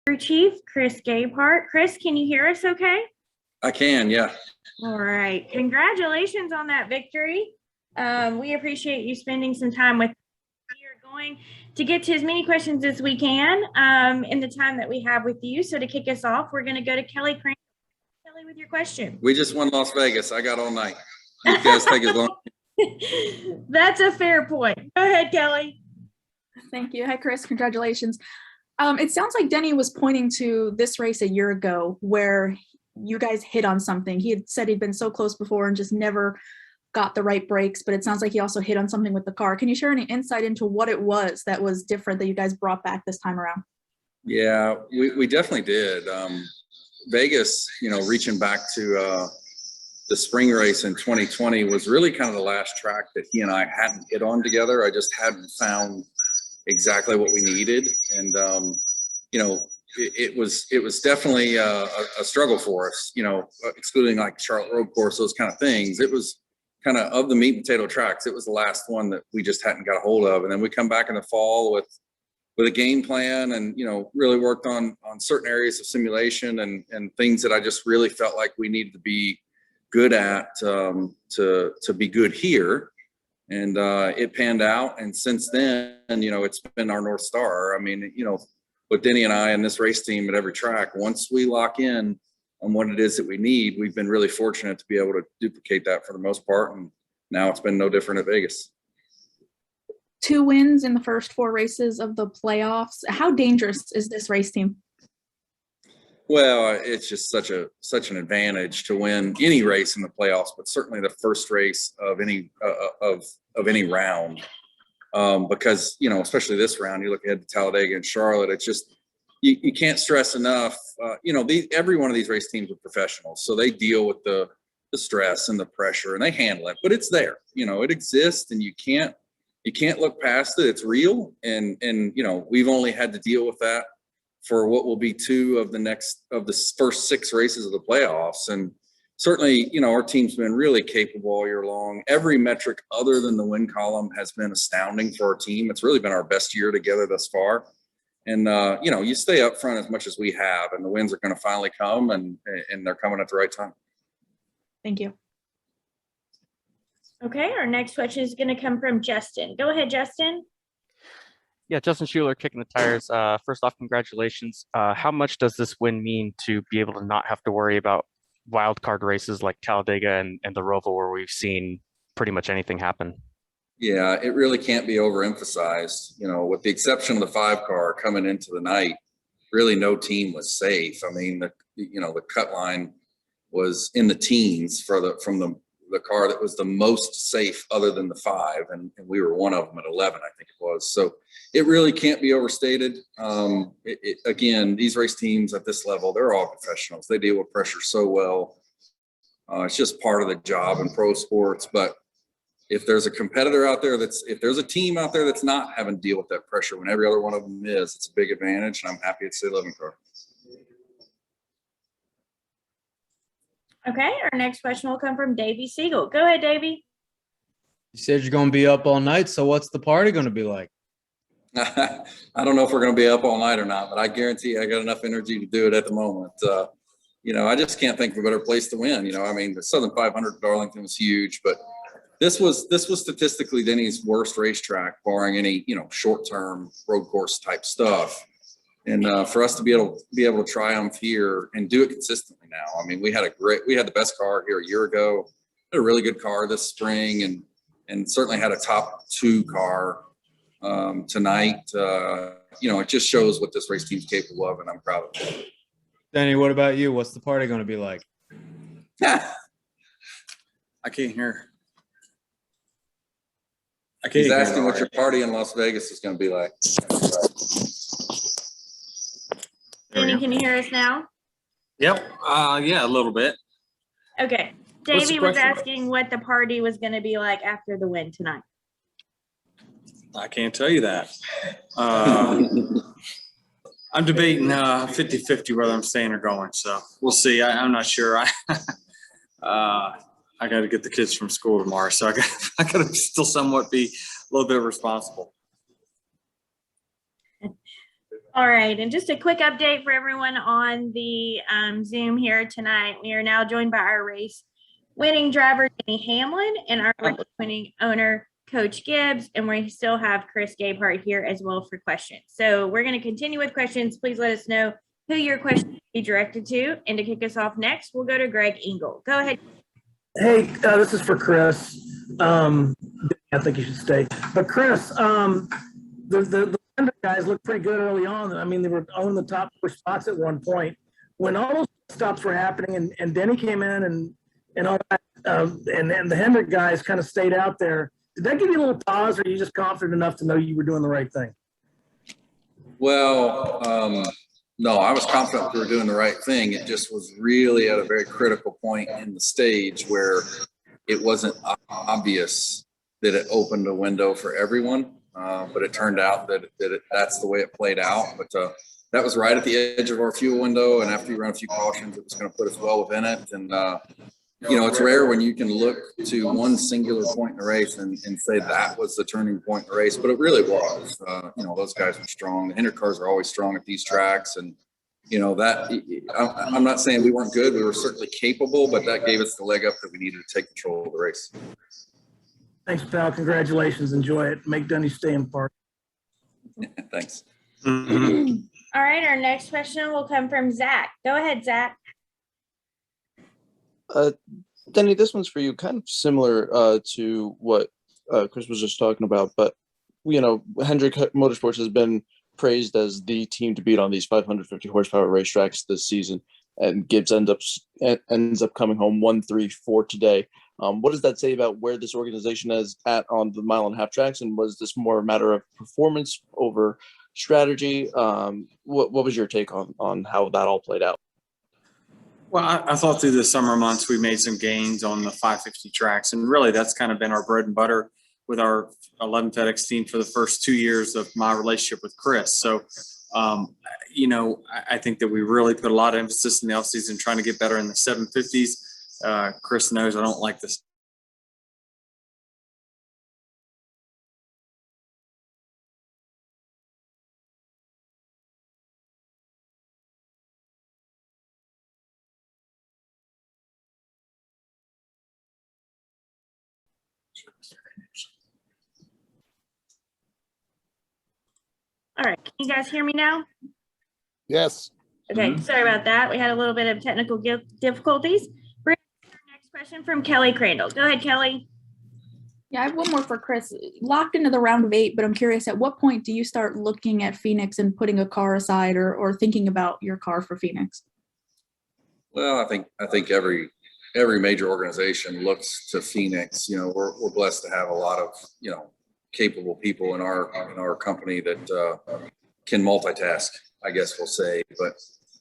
Crew Chief Chris Gabehart. Chris, can you hear us okay? I can, yeah. All right. Congratulations on that victory. We appreciate you spending some time with us. We are going to get to as many questions as we can in the time that we have with you. So to kick us off, we're going to go to Kelly Crane. Kelly, with your question. We just won Las Vegas. I got all night. You guys take as long. That's a fair point. Go ahead, Kelly. Thank you. Hi, Chris. Congratulations. It sounds like Denny was pointing to this race a year ago where you guys hit on something. He had said he'd been so close before and just never got the right brakes, but it sounds like he also hit on something with the car. Can you share any insight into what it was that was different that you guys brought back this time around? Yeah, we definitely did. Vegas, reaching back to the spring race in 2020 was really kind of the last track that he and I hadn't hit on together. I just hadn't found exactly what we needed. And, it was definitely a struggle for us, excluding like Charlotte Road Course, those kind of things. It was kind of the meat and potato tracks. It was the last one that we just hadn't got a hold of. And then we come back in the fall with a game plan and, really worked on certain areas of simulation and things that I just really felt like we needed to be good at to be good here. And it panned out. And since then, it's been our North Star. I mean, with Denny and I and this race team at every track, once we lock in on what it is that we need, we've been really fortunate to be able to duplicate that for the most part. And now it's been no different at Vegas. 2 wins in the first 4 races of the playoffs. How dangerous is this race team? Well, it's just such an advantage to win any race in the playoffs, but certainly the first race of any round, because especially this round, you look ahead to Talladega and Charlotte. It's just you can't stress enough. Every one of these race teams are professionals, so they deal with the stress and the pressure, and they handle it. But it's there, it exists, and you can't look past it. It's real, and we've only had to deal with that for what will be 2 of the first 6 races of the playoffs. And certainly, our team's been really capable all year long. Every metric other than the win column has been astounding for our team. It's really been our best year together thus far. And, you stay up front as much as we have, and the wins are going to finally come, and they're coming at the right time. Thank you. Okay, our next question is going to come from Justin. Go ahead, Justin. Yeah, Justin Schuler, Kicking the Tires. First off, congratulations. How much does this win mean to be able to not have to worry about wild card races like Talladega and the Roval, where we've seen pretty much anything happen? Yeah, it really can't be overemphasized. With the exception of the 5 car coming into the night, really no team was safe. I mean, the cut line was in the teens from the car that was the most safe other than the 5, and we were one of them at 11, I think it was. So it really can't be overstated. Again, these race teams at this level, they're all professionals. They deal with pressure so well. It's just part of the job in pro sports. But if there's a competitor out there if there's a team out there that's not having to deal with that pressure when every other one of them is, it's a big advantage, and I'm happy it's the 11 car. Okay, our next question will come from Davey Siegel. Go ahead, Davey. You said you're going to be up all night, so what's the party going to be like? I don't know if we're going to be up all night or not, but I guarantee I got enough energy to do it at the moment. I just can't think of a better place to win. The Southern 500 at Darlington was huge, but this was statistically Denny's worst racetrack, barring any short-term road course type stuff. And for us to be able to triumph here and do it consistently now. I mean, we had the best car here a year ago, had a really good car this spring, and certainly had a top 2 car tonight. It just shows what this race team's capable of, and I'm proud of it. Denny, what about you? What's the party going to be like? I can't hear. He's asking what your party in Las Vegas is going to be like. Denny, can you hear us now? Yep. Yeah, a little bit. Okay. Davey was asking what the party was going to be like after the win tonight. I can't tell you that. I'm debating 50-50 whether I'm staying or going. So we'll see. I'm not sure. I got to get the kids from school tomorrow, so I got to still somewhat be a little bit responsible. All right, and just a quick update for everyone on the Zoom here tonight. We are now joined by our race winning driver, Denny Hamlin, and our winning owner, Coach Gibbs, and we still have Chris Gabehart here as well for questions. So we're going to continue with questions. Please let us know who your question will be directed to. And to kick us off next, we'll go to Greg Engel. Go ahead. Hey, this is for Chris. I think you should stay. But Chris, the guys looked pretty good early on. I mean, they were on the top 4 spots at one point. When all those stops were happening and Denny came in and all that, and the Hendrick guys kind of stayed out there, did that give you a little pause, or are you just confident enough to know you were doing the right thing? Well, no, I was confident we were doing the right thing. It just was really at a very critical point in the stage where it wasn't obvious that it opened a window for everyone. But it turned out that that's the way it played out. But that was right at the edge of our fuel window. And after you run a few cautions, it was going to put us well within it. And, you know, it's rare when you can look to one singular point in the race and say that was the turning point in the race, but it really was. You know, those guys were strong. The Hendrick cars are always strong at these tracks. And, you know, that I'm not saying we weren't good. We were certainly capable, but that gave us the leg up that we needed to take control of the race. Thanks, pal. Congratulations. Enjoy it. Make Denny stay in park. Thanks. All right, our next question will come from Zach. Go ahead, Zach. Denny, this one's for you, kind of similar to what Chris was just talking about, but you know, Hendrick Motorsports has been praised as the team to beat on these 550 horsepower racetracks this season, and Gibbs ends up coming home 1-3-4 today. What does that say about where this organization is at on the mile-and-a-half tracks, and was this more a matter of performance over strategy? What was your take on how that all played out? Well, I thought through the summer months we made some gains on the 550 tracks, and really that's kind of been our bread and butter with our 11 FedEx team for the first 2 years of my relationship with Chris. So, you know, I think that we really put a lot of emphasis in the offseason trying to get better in the 750s. Chris knows I don't like this. All right, can you guys hear me now? Yes. Okay, sorry about that. We had a little bit of technical difficulties. Bring our next question from Kelly Crandall. Go ahead, Kelly. Yeah, I have one more for Chris. Locked into the round of 8, but I'm curious, at what point do you start looking at Phoenix and putting a car aside, or thinking about your car for Phoenix? Well, I think every major organization looks to Phoenix. You know, we're blessed to have a lot of, you know, capable people in our company that can multitask, I guess we'll say. But,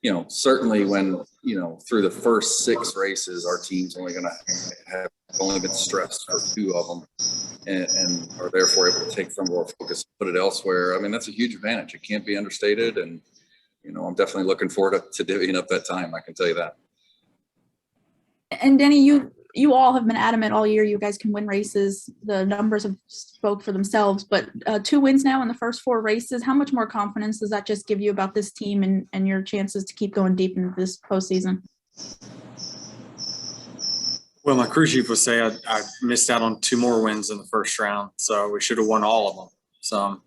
you know, certainly when, you know, through the first 6 races, our team's only going to have only been stressed for 2 of them and are therefore able to take some of our focus, put it elsewhere. I mean, that's a huge advantage. It can't be understated. And, you know, I'm definitely looking forward to divvying up that time. I can tell you that. And Denny, you all have been adamant all year you guys can win races. The numbers have spoke for themselves, but 2 wins now in the first 4 races. How much more confidence does that just give you about this team and your chances to keep going deep into this postseason? Well, my crew chief would say I missed out on 2 more wins in the first round, so we should have won all of them. So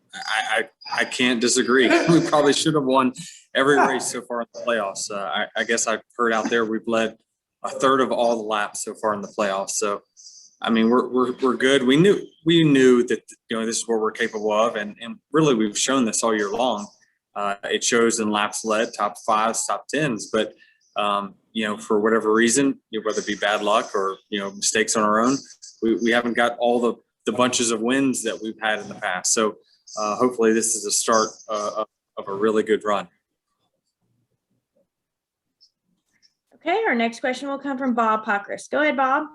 I can't disagree. We probably should have won every race so far in the playoffs. I guess I've heard out there we've led a third of all the laps so far in the playoffs. So, I mean, we're good. We knew that, you know, this is what we're capable of, and really we've shown this all year long. It shows in laps led, top 5s, top 10s, but you know, for whatever reason, you know, whether it be bad luck or, you know, mistakes on our own, we haven't got all the bunches of wins that we've had in the past. So hopefully this is a start of a really good run. Okay, our next question will come from Bob Pockris. Go ahead, Bob.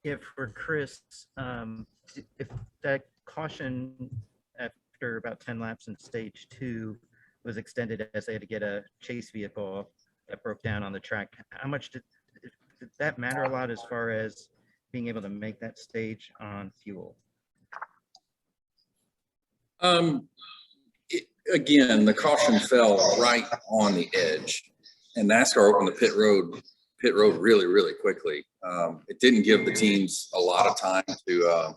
Yeah, for Chris, if that caution after about 10 laps in stage 2 was extended as they had to get a chase vehicle that broke down on the track, how much did that matter a lot as far as being able to make that stage on fuel? Again, the caution fell right on the edge, and NASCAR opened the pit road really, really quickly. It didn't give the teams a lot of time to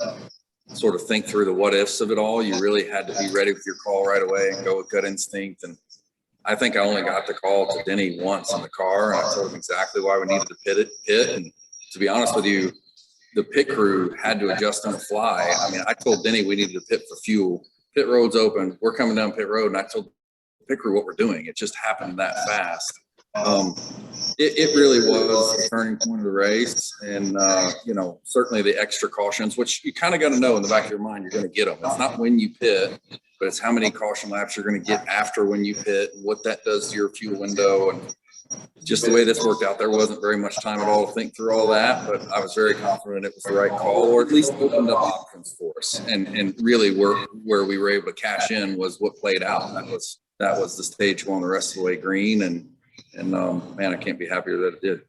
sort of think through the what ifs of it all. You really had to be ready with your call right away and go with gut instinct. And I think I only got the call to Denny once in the car, and I told him exactly why we needed to pit. And to be honest with you, the pit crew had to adjust on the fly. I mean, I told Denny we needed to pit for fuel. Pit road's open. We're coming down pit road, and I told the pit crew what we're doing. It just happened that fast. It really was the turning point of the race, and certainly the extra cautions, which you kind of got to know in the back of your mind, you're going to get them. It's not when you pit, but it's how many caution laps you're going to get after when you pit, and what that does to your fuel window, and just the way this worked out. There wasn't very much time at all to think through all that, but I was very confident it was the right call, or at least opened up options for us. And really where we were able to cash in was what played out. That was the stage going the rest of the way green, and man, I can't be happier that it did.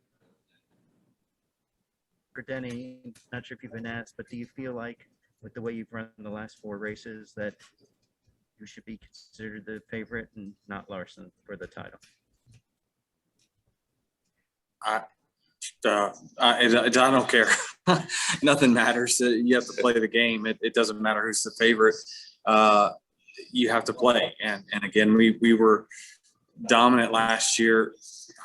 For Denny, not sure if you've been asked, but do you feel like with the way you've run the last 4 races that you should be considered the favorite and not Larson for the title? I don't care. Nothing matters. You have to play the game. It doesn't matter who's the favorite. You have to play. And again, we were dominant last year.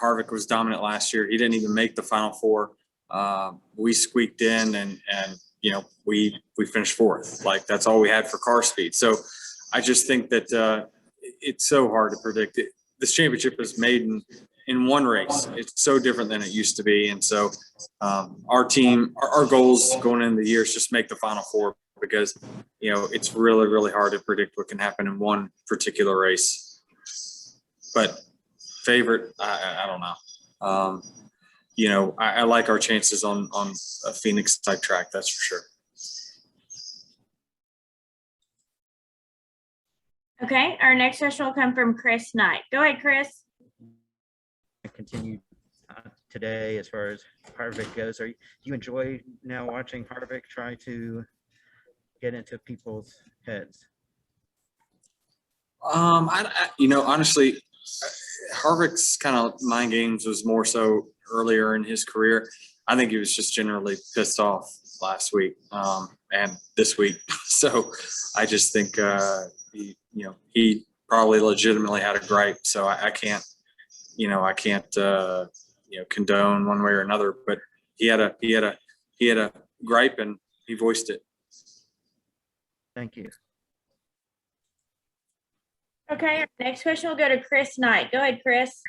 Harvick was dominant last year. He didn't even make the Final 4. We squeaked in, and we finished 4th. Like, that's all we had for car speed. So I just think that it's so hard to predict. This championship is made in one race. It's so different than it used to be. And so our team, our goals going into the year is just make the Final 4, because it's really, really hard to predict what can happen in one particular race. But favorite, I don't know. I like our chances on a Phoenix type track, that's for sure. Okay, our next question will come from Chris Knight. Go ahead, Chris. Continue today as far as Harvick goes. Do you enjoy now watching Harvick try to get into people's heads? Honestly, Harvick's kind of mind games was more so earlier in his career. I think he was just generally pissed off last week and this week. So I just think he probably legitimately had a gripe. So I can't condone one way or another. But he had a gripe, and he voiced it. Thank you. Okay, our next question will go to Chris Knight. Go ahead, Chris.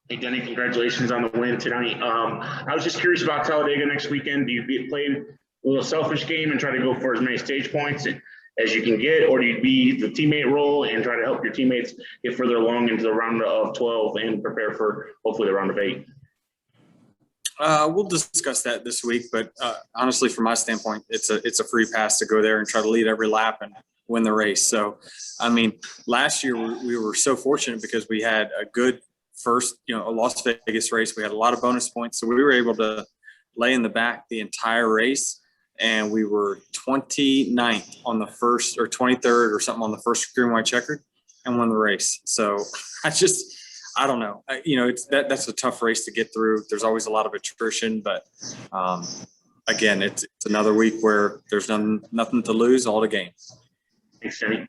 Hey, Denny, congratulations on the win tonight. I was just curious about Talladega next weekend. Do you play a little selfish game and try to go for as many stage points as you can get, or do you be the teammate role and try to help your teammates get further along into the round of 12 and prepare for hopefully the round of 8? We'll discuss that this week, but honestly, from my standpoint, it's a free pass to go there and try to lead every lap and win the race. So, I mean, last year we were so fortunate because we had a good first, a Las Vegas race. We had a lot of bonus points, so we were able to lay in the back the entire race, and we were 29th on the first, or 23rd or something on the first green white checkered, and won the race. So I don't know. That's a tough race to get through. There's always a lot of attrition, but again, it's another week where there's nothing to lose, all to gain. Thanks, Denny.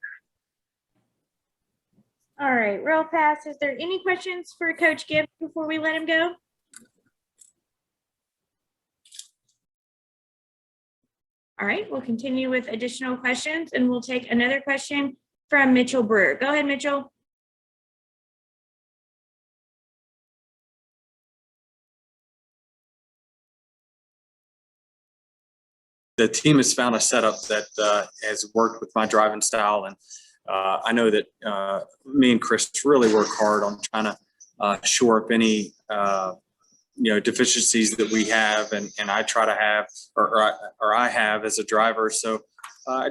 All right, real fast. Is there any questions for Coach Gibbs before we let him go? All right, we'll continue with additional questions, and we'll take another question from Mitchell Brewer. Go ahead, Mitchell. The team has found a setup that has worked with my driving style, and I know that me and Chris really work hard on trying to shore up any deficiencies that we have, and I try to have, or I have as a driver. So I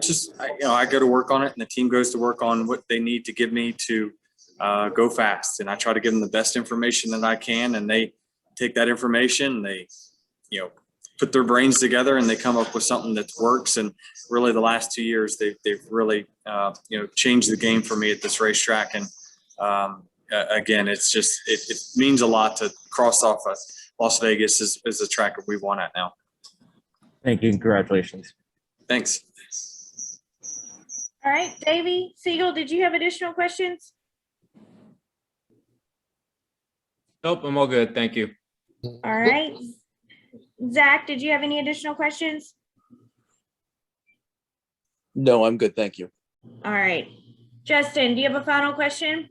go to work on it, and the team goes to work on what they need to give me to go fast, and I try to give them the best information that I can, and they take that information, they put their brains together and they come up with something that works. And really the last 2 years, they've really, changed the game for me at this racetrack. And again, it's just, it means a lot to cross off Las Vegas is a track that we won at now. Thank you. Congratulations. Thanks. All right, Davey Siegel, did you have additional questions? Nope, I'm all good. Thank you. All right. Zach, did you have any additional questions? No, I'm good. Thank you. All right. Justin, do you have a final question?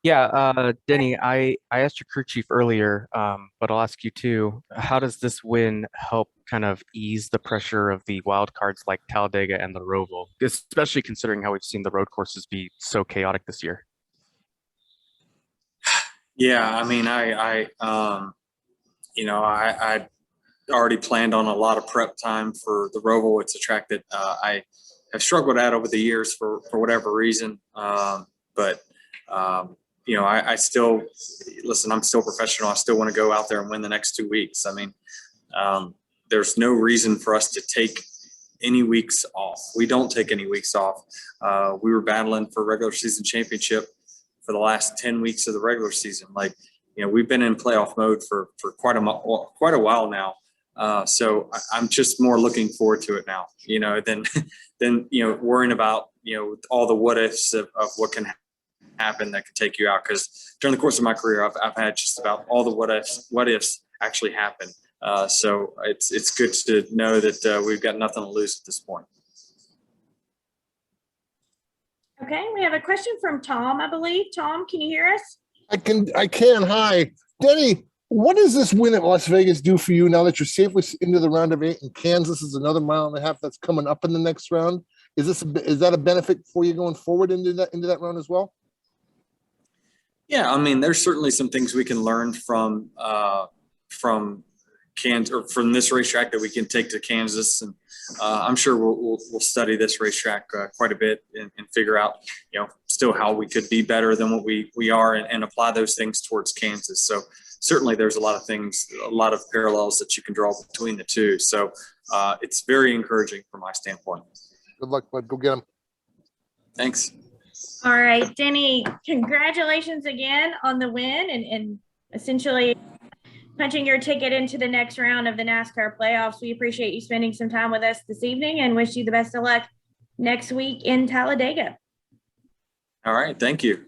Yeah, Denny, I asked your crew chief earlier, but I'll ask you too. How does this win help kind of ease the pressure of the wild cards like Talladega and the Roval, especially considering how we've seen the road courses be so chaotic this year? Yeah, I mean, I already planned on a lot of prep time for the Roval. It's a track that I have struggled at over the years for whatever reason. I still, listen, I'm still professional. I still want to go out there and win the next 2 weeks. I mean, there's no reason for us to take any weeks off. We don't take any weeks off. We were battling for regular season championship for the last 10 weeks of the regular season. We've been in playoff mode for quite a while now. So I'm just more looking forward to it now, than worrying about, all the what ifs of what can happen that could take you out. Because during the course of my career, I've had just about all the what ifs actually happen. So it's good to know that we've got nothing to lose at this point. Okay, we have a question from Tom, I believe. Tom, can you hear us? I can. Hi, Denny. What does this win at Las Vegas do for you now that you're safely into the round of 8 and Kansas is another mile and a half that's coming up in the next round? Is that a benefit for you going forward into that round as well? Yeah, I mean, there's certainly some things we can learn from Kansas or from this racetrack that we can take to Kansas, and I'm sure we'll study this racetrack quite a bit and figure out, still how we could be better than what we are and apply those things towards Kansas. So certainly there's a lot of parallels that you can draw between the two. So it's very encouraging from my standpoint. Good luck, bud. Go get them. Thanks. All right, Denny, congratulations again on the win and essentially punching your ticket into the next round of the NASCAR playoffs. We appreciate you spending some time with us this evening and wish you the best of luck next week in Talladega. All right. Thank you.